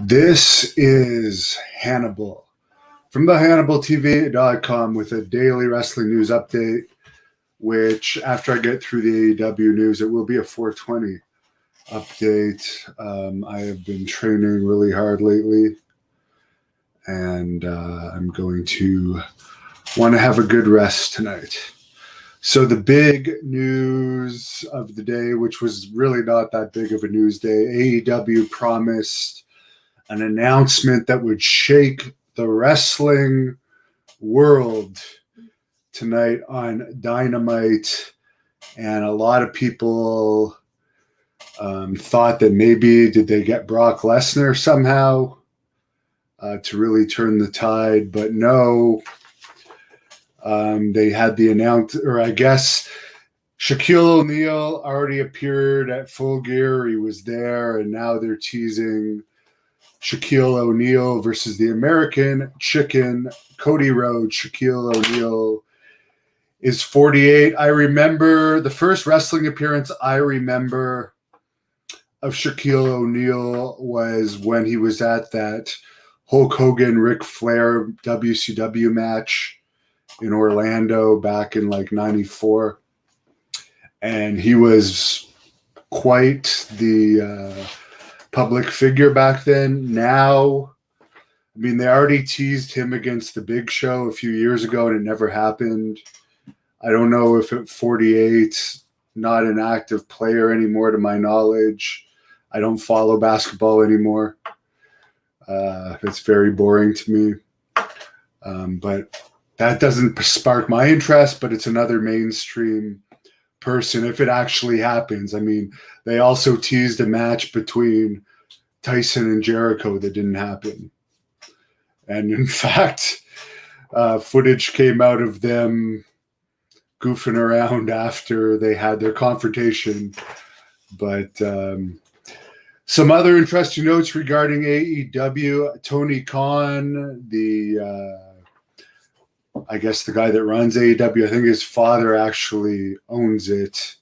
This is Hannibal from the HannibalTV.com with a daily wrestling news update, which after I get through the AEW news, it will be a 420 update. I have been training really hard lately, and I'm going to want to have a good rest tonight. So the big news of the day, which was really not that big of a news day, AEW promised an announcement that would shake the wrestling world tonight on Dynamite. And a lot of people thought that maybe did they get Brock Lesnar somehow to really turn the tide, but no. They had the or I guess Shaquille O'Neal already appeared at Full Gear. He was there, and now they're teasing Shaquille O'Neal versus the American Chicken, Cody Rhodes. Shaquille O'Neal is 48. I remember the first wrestling appearance I remember of Shaquille O'Neal was when he was at that Hulk Hogan, Ric Flair WCW match in Orlando back in like 94. And he was quite the public figure back then. Now, I mean, they already teased him against the Big Show a few years ago and it never happened. I don't know if at 48, not an active player anymore to my knowledge. I don't follow basketball anymore. It's very boring to me. But that doesn't spark my interest, but it's another mainstream person if it actually happens. I mean, they also teased a match between Tyson and Jericho that didn't happen. And in fact, footage came out of them goofing around after they had their confrontation. But some other interesting notes regarding AEW. Tony Khan, I guess the guy that runs AEW, I think his father actually owns it.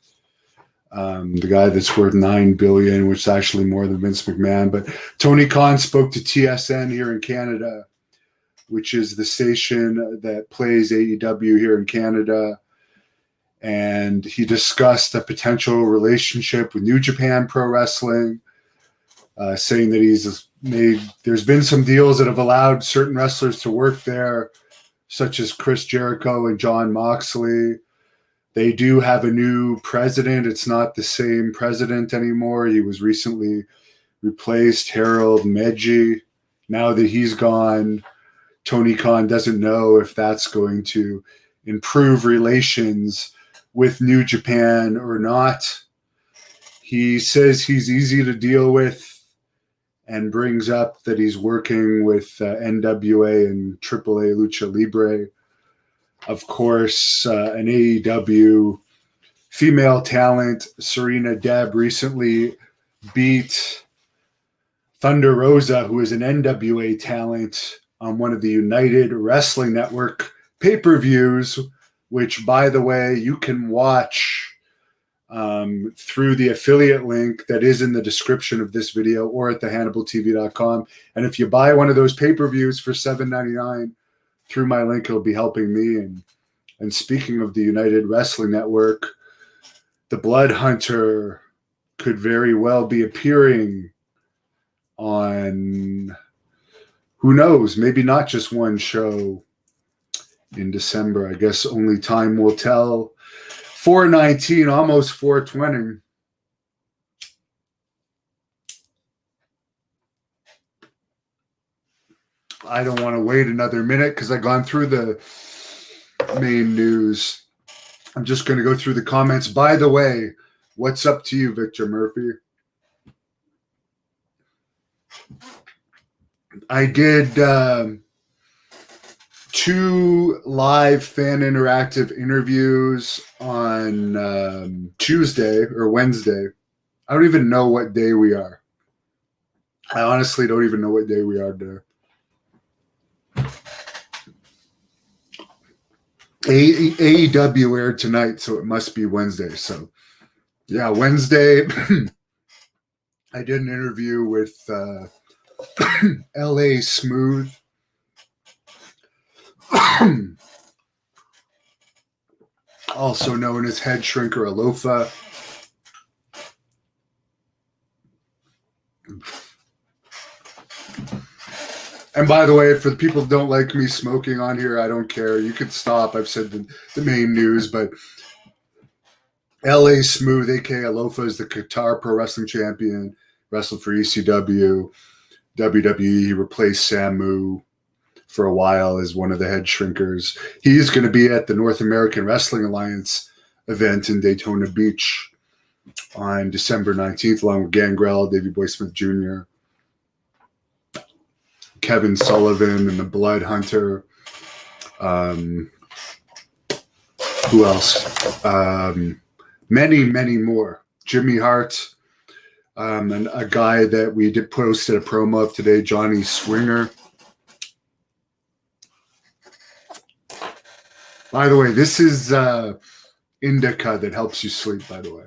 The guy that's worth $9 billion, which is actually more than Vince McMahon. But Tony Khan spoke to TSN here in Canada, which is the station that plays AEW here in Canada. And he discussed a potential relationship with New Japan Pro Wrestling, saying that there's been some deals that have allowed certain wrestlers to work there, such as Chris Jericho and John Moxley. They do have a new president. It's not the same president anymore. He was recently replaced, Harold Meji. Now that he's gone, Tony Khan doesn't know if that's going to improve relations with New Japan or not. He says he's easy to deal with and brings up that he's working with NWA and AAA Lucha Libre. Of course, an AEW female talent, Serena Deb, recently beat Thunder Rosa, who is an NWA talent, on one of the United Wrestling Network pay-per-views, which, by the way, you can watch through the affiliate link that is in the description of this video or at thehannibaltv.com. And if you buy one of those pay-per-views for $7.99 through my link, it'll be helping me. And speaking of the United Wrestling Network, the Blood Hunter could very well be appearing on, who knows, maybe not just one show in December. I guess only time will tell. 419, almost 420. I don't want to wait another minute because I've gone through the main news. I'm just going to go through the comments. By the way, what's up to you, Victor Murphy? I did 2 live fan interactive interviews on Tuesday or Wednesday. I don't even know what day we are. I honestly don't even know what day we are today. AEW aired tonight, so it must be Wednesday. So, yeah, Wednesday, I did an interview with LA Smooth. Also known as Head Shrinker Alofa. And by the way, for the people who don't like me smoking on here, I don't care. You can stop. I've said the main news, but LA Smooth, aka Alofa, is the Qatar Pro Wrestling Champion, wrestled for ECW, WWE. He replaced Samu for a while as one of the head shrinkers. He's going to be at the North American Wrestling Alliance event in Daytona Beach on December 19th, along with Gangrel, Davey Boy Smith Jr., Kevin Sullivan, and the Blood Hunter. Who else? Many, many more. Jimmy Hart, and a guy that we did posted a promo of today, Johnny Swinger. By the way, this is indica that helps you sleep, by the way,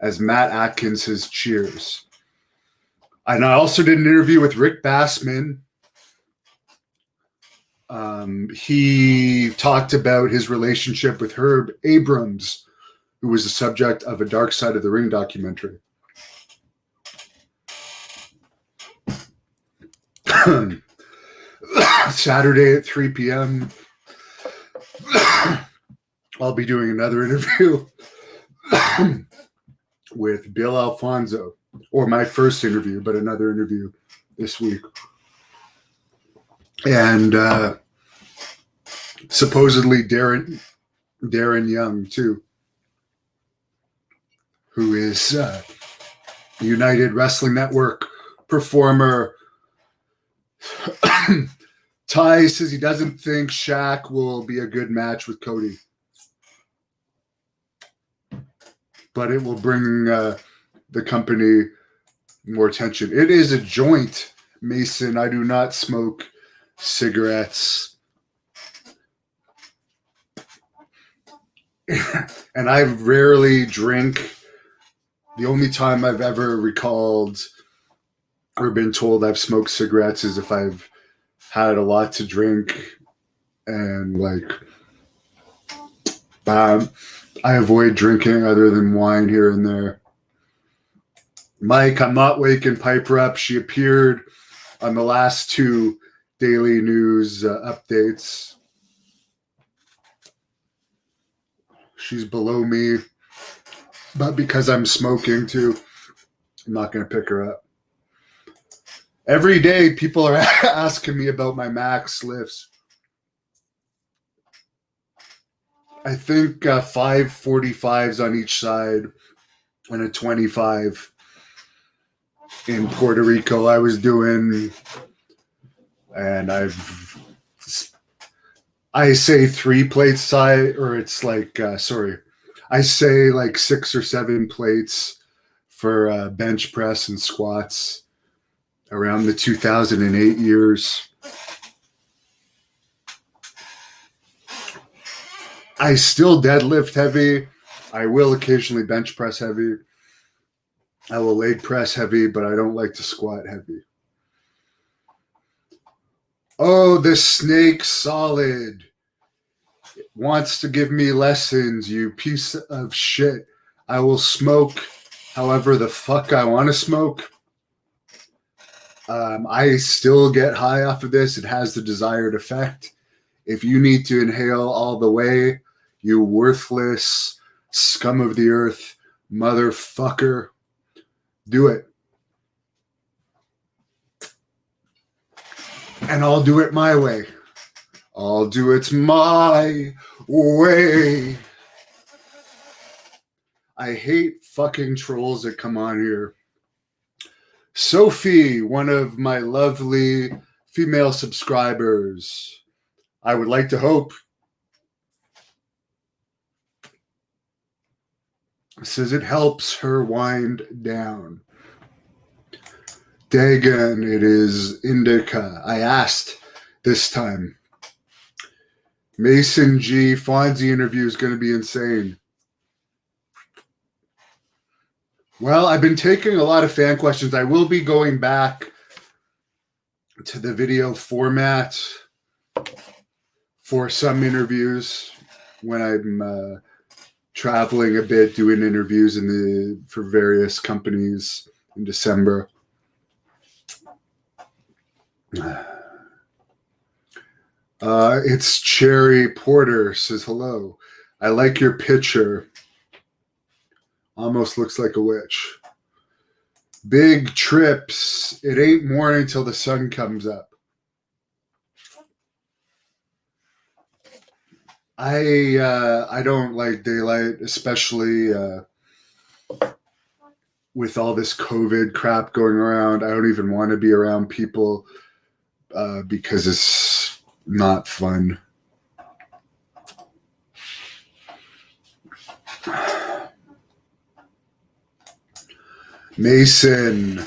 as Matt Atkins says cheers. And I also did an interview with Rick Bassman. He talked about his relationship with Herb Abrams, who was the subject of a Dark Side of the Ring documentary. Saturday at 3 p.m., I'll be doing another interview with Bill Alfonso, or my first interview, but another interview this week. And supposedly Darren Young, too, who is United Wrestling Network performer. Ty says he doesn't think Shaq will be a good match with Cody, but it will bring the company more attention. It is a joint, Mason. I do not smoke cigarettes. And I rarely drink. The only time I've ever recalled or been told I've smoked cigarettes is if I've had a lot to drink, and I avoid drinking other than wine here and there. Mike, I'm not waking Piper up. She appeared on the last two daily news updates. She's below me, but because I'm smoking too, I'm not going to pick her up. Every day, people are asking me about my max lifts. I think 5 45s on each side and a 25 in Puerto Rico I was doing. And I say 3 plates side, or it's I say like 6 or 7 plates for bench press and squats around the 2008 years. I still deadlift heavy. I will occasionally bench press heavy. I will leg press heavy, but I don't like to squat heavy. Oh, the Snake Solid wants to give me lessons, you piece of shit. I will smoke however the fuck I want to smoke. I still get high off of this. It has the desired effect. If you need to inhale all the way, you worthless scum of the earth motherfucker, do it. And I'll do it my way. I'll do it my way. I hate fucking trolls that come on here. Sophie, one of my lovely female subscribers, I would like to hope, says it helps her wind down. Dagon, it is indica. I asked this time. Mason G. Fonzie interview is going to be insane. Well, I've been taking a lot of fan questions. I will be going back to the video format for some interviews when I'm traveling a bit, doing interviews for various companies in December. It's Cherry Porter says hello. I like your picture. Almost looks like a witch. Big trips. It ain't morning till the sun comes up. I don't like daylight, especially with all this COVID crap going around. I don't even want to be around people because it's not fun. Mason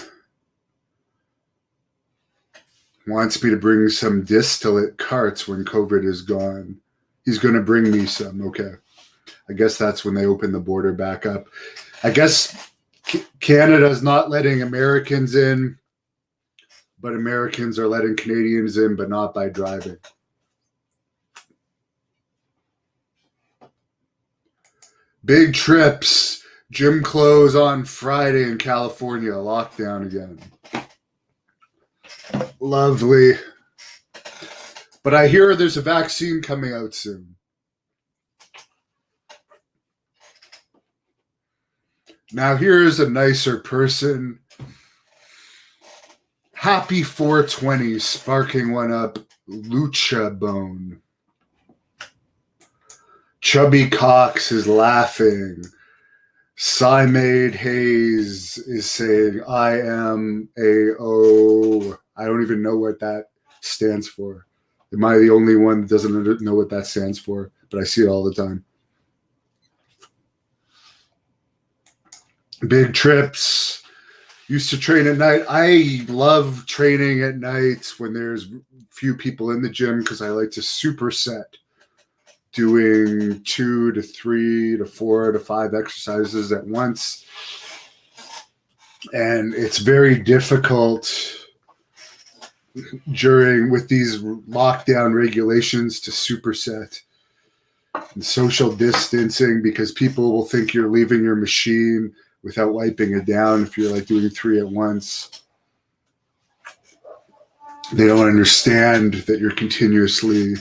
wants me to bring some distillate carts when COVID is gone. He's going to bring me some. Okay. I guess that's when they open the border back up. I guess Canada's not letting Americans in, but Americans are letting Canadians in, but not by driving. Big trips. Gym close on Friday in California. Lockdown again. Lovely. But I hear there's a vaccine coming out soon. Now here's a nicer person. Happy 420, sparking one up. Lucha Bone. Chubby Cox is laughing. Simade Hayes is saying, I am A-O. I don't even know what that stands for. Am I the only one that doesn't know what that stands for? But I see it all the time. Big trips. Used to train at night. I love training at night when there's few people in the gym because I like to superset, doing 2 to 3 to 4 to 5 exercises at once. And it's very difficult with these lockdown regulations to superset and social distancing, because people will think you're leaving your machine without wiping it down if you're like doing 3 at once. They don't understand that you're continuously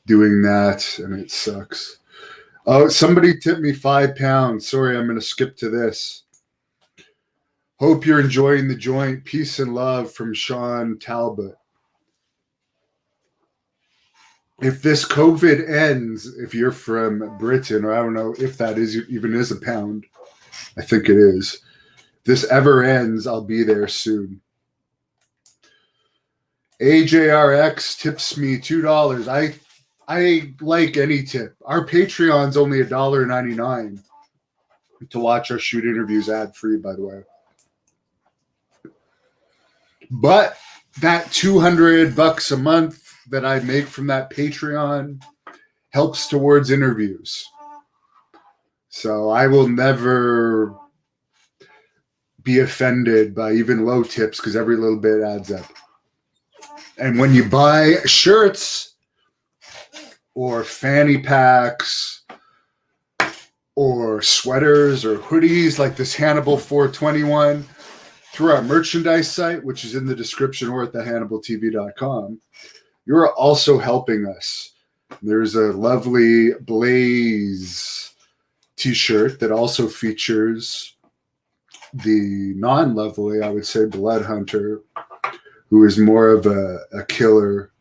doing that, and it sucks. Oh, somebody tipped me £5. Sorry, I'm going to skip to this. Hope you're enjoying the joint. Peace and love from Sean Talbot. If this COVID ends, if you're from Britain, or I don't know if that even is a pound, I think it is. If this ever ends, I'll be there soon. AJRX tips me $2. I like any tip. Our Patreon's only $1.99 to watch our shoot interviews ad-free, by the way. But that $200 a month that I make from that Patreon helps towards interviews. So I will never be offended by even low tips, because every little bit adds up. And when you buy shirts or fanny packs or sweaters or hoodies like this Hannibal 421 through our merchandise site, which is in the description or at thehannibaltv.com, you're also helping us. There's a lovely Blaze t-shirt that also features the non-lovely, I would say, Blood Hunter, who is more of a killer.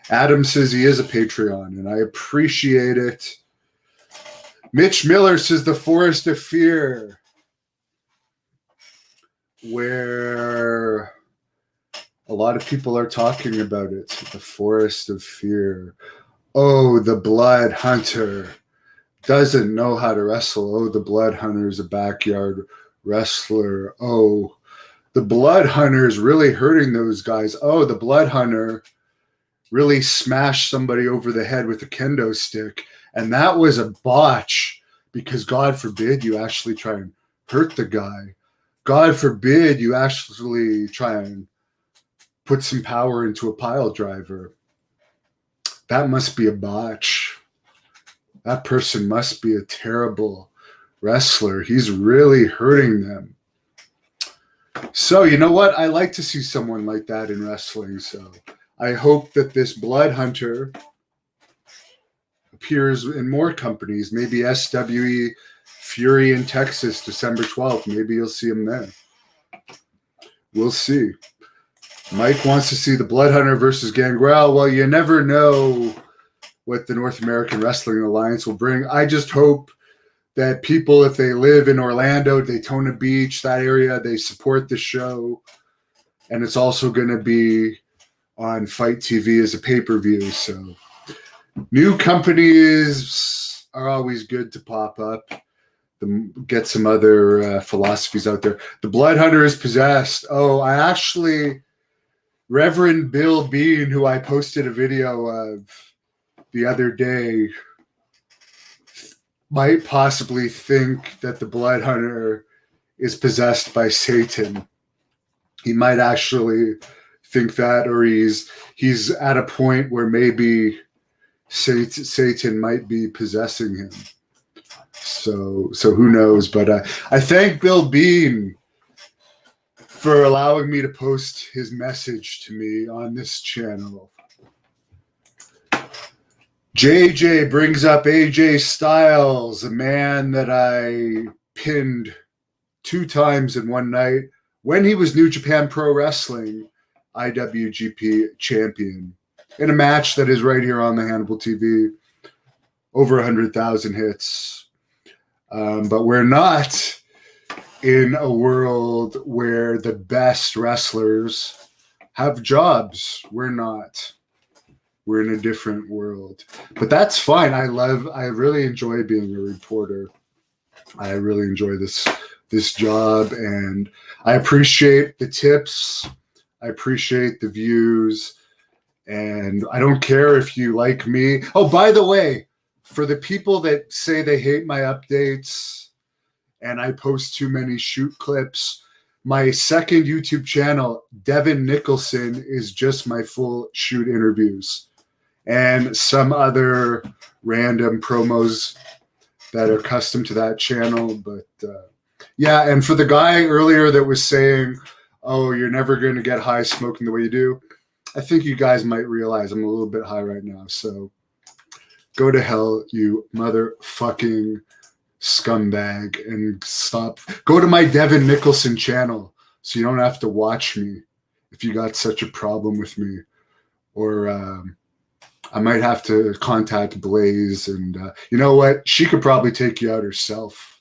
Adam says he is a Patreon, and I appreciate it. Mitch Miller says The Forest of Fear, where a lot of people are talking about it. The Forest of Fear. Oh, the Blood Hunter doesn't know how to wrestle. Oh, the Blood Hunter is a backyard wrestler. Oh, the Blood Hunter is really hurting those guys. Oh, the Blood Hunter really smashed somebody over the head with a kendo stick. And that was a botch, because God forbid you actually try and hurt the guy. God forbid you actually try and put some power into a pile driver. That must be a botch. That person must be a terrible wrestler. He's really hurting them. So, you know what? I like to see someone like that in wrestling. So I hope that this blood hunter appears in more companies. Maybe SWE Fury in Texas, December 12th. Maybe you'll see him there. We'll see. Mike wants to see the Blood Hunter versus Gangrel. Well, you never know what the North American Wrestling Alliance will bring. I just hope that people, if they live in Orlando, Daytona Beach, that area, they support the show. And it's also going to be on Fight TV as a pay-per-view. So new companies are always good to pop up. Get some other philosophies out there. The Blood Hunter is possessed. Oh, Reverend Bill Bean, who I posted a video of the other day, might possibly think that the Blood Hunter is possessed by Satan. He might actually think that, or he's at a point where maybe Satan might be possessing him. So who knows? But I thank Bill Bean for allowing me to post his message to me on this channel. JJ brings up AJ Styles, a man that I pinned 2 times in one night when he was New Japan Pro Wrestling IWGP champion in a match that is right here on the Hannibal TV. Over 100,000 hits. But we're not in a world where the best wrestlers have jobs. We're not. We're in a different world. But that's fine. I really enjoy being a reporter. I really enjoy this job, and I appreciate the tips. I appreciate the views, and I don't care if you like me. Oh, by the way, for the people that say they hate my updates and I post too many shoot clips, my second YouTube channel, Devin Nicholson, is just my full shoot interviews and some other random promos that are custom to that channel. But yeah, and for the guy earlier that was saying, oh, you're never going to get high smoking the way you do, I think you guys might realize I'm a little bit high right now. So go to hell, you motherfucking scumbag, and stop. Go to my Devin Nicholson channel so you don't have to watch me if you got such a problem with me. Or I might have to contact Blaze, and you know what? She could probably take you out herself.